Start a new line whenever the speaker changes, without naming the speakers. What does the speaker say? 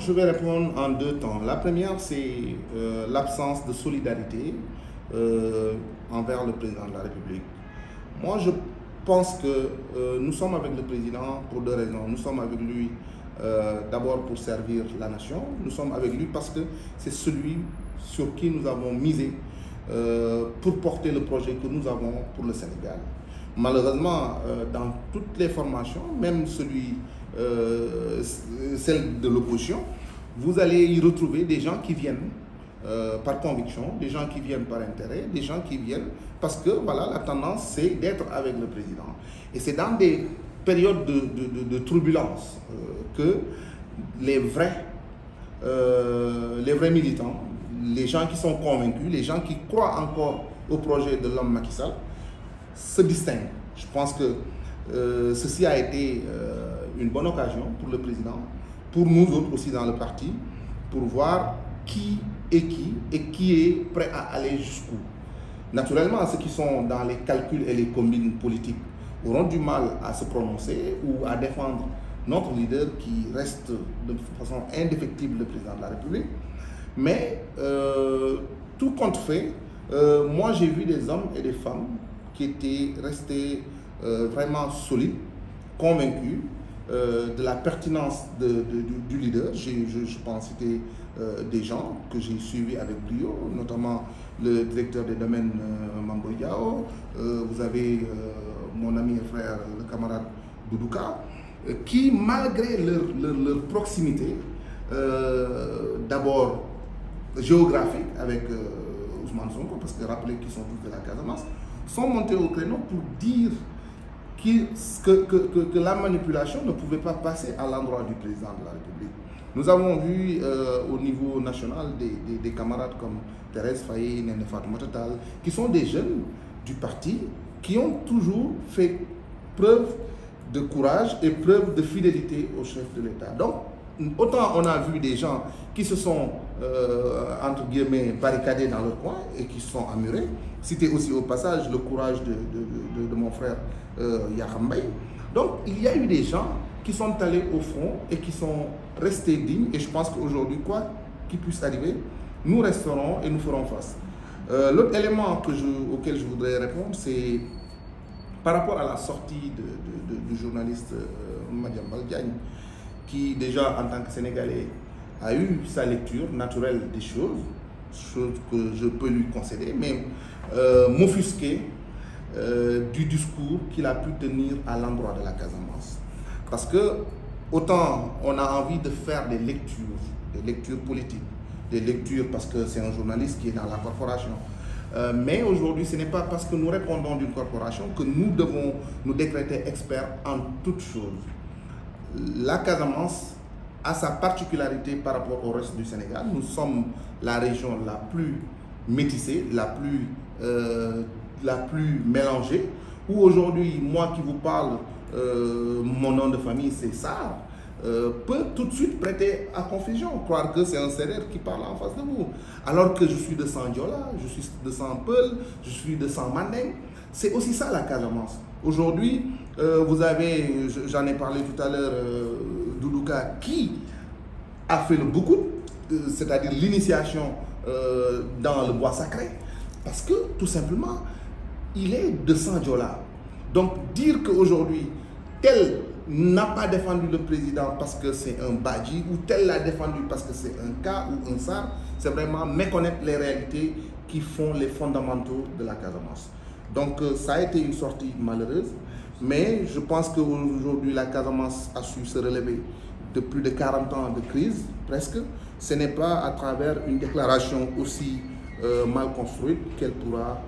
je vais répondre en deux temps. La première, c'est l'absence de solidarité envers le président de la République. Moi, je pense que nous sommes avec le président pour deux raisons. Nous sommes avec lui d'abord pour servir la nation. Nous sommes avec lui parce que c'est celui sur qui nous avons misé pour porter le projet que nous avons pour le Sénégal. Malheureusement, dans toutes les formations, même celle de l'opposition, vous allez y retrouver des gens qui viennent par conviction, des gens qui viennent par intérêt, des gens qui viennent parce que voilà, la tendance c'est d'être avec le président. Et c'est dans des périodes de turbulence que les vrais militants, les gens qui sont convaincus, les gens qui croient encore au projet de l'homme Macky Sall se distinguent. Je pense que ceci a été une bonne occasion pour le président, pour nous autres aussi dans le parti, pour voir qui est prêt à aller jusqu'où. Naturellement, ceux qui sont dans les calculs et les combines politiques auront du mal à se prononcer ou à défendre notre leader qui reste de façon indéfectible le président de la République. Mais tout compte fait, moi j'ai vu des hommes et des femmes qui étaient restés vraiment solides, convaincus de la pertinence du leader. Je pense citer des gens que j'ai suivis avec brio, notamment le directeur des domaines Mambo Yao. Vous avez mon ami et frère, le camarade Doudouka, qui malgré leur proximité, d'abord géographique avec Ousmane Sonko, parce que rappelez qu'ils sont tous de la Casamance, sont montés au créneau pour dire que la manipulation ne pouvait pas passer à l'endroit du président de la République. Nous avons vu au niveau national des camarades comme Thérèse Faye, Néné Fatoumata Tall, qui sont des jeunes du parti, qui ont toujours fait preuve de courage et preuve de fidélité au chef de l'État. Donc, autant on a vu des gens qui se sont, entre guillemets, barricadés dans leur coin et qui se sont amurés. Citer aussi au passage le courage de mon frère Yakham Mbaye. Donc, il y a eu des gens qui sont allés au front et qui sont restés dignes. Et je pense qu'aujourd'hui, quoi qu'il puisse arriver, nous resterons et nous ferons face. L'autre élément auquel je voudrais répondre, c'est par rapport à la sortie du journaliste Madiambal Diagne, qui déjà en tant que Sénégalais a eu sa lecture naturelle des choses que je peux lui concéder, mais m'offusquer du discours qu'il a pu tenir à l'endroit de la Casamance. Parce que autant on a envie de faire des lectures politiques, des lectures parce que c'est un journaliste qui est dans la corporation. Mais aujourd'hui, ce n'est pas parce que nous répondons d'une corporation que nous devons nous décréter experts en toutes choses. La Casamance a sa particularité par rapport au reste du Sénégal. Nous sommes la région la plus métissée, la plus mélangée, où aujourd'hui, moi qui vous parle, mon nom de famille c'est Sarr, peut tout de suite prêter à confusion, croire que c'est un Sérère qui parle en face de vous, alors que je suis de sang Diola, je suis de sang Peul, je suis de sang Mandeng. C'est aussi ça la Casamance. Aujourd'hui, vous avez, j'en ai parlé tout à l'heure, Doudouka, qui a fait le Boukout, c'est-à-dire l'initiation dans le bois sacré, parce que tout simplement, il est de sang Diola. Donc dire qu'aujourd'hui, tel n'a pas défendu le président parce que c'est un Badji, ou tel l'a défendu parce que c'est un K ou un Sarr, c'est vraiment méconnaître les réalités qui font les fondamentaux de la Casamance. Donc ça a été une sortie malheureuse, mais je pense qu'aujourd'hui la Casamance a su se relever de plus de 40 ans de crise, presque. Ce n'est pas à travers une déclaration aussi mal construite qu'elle pourra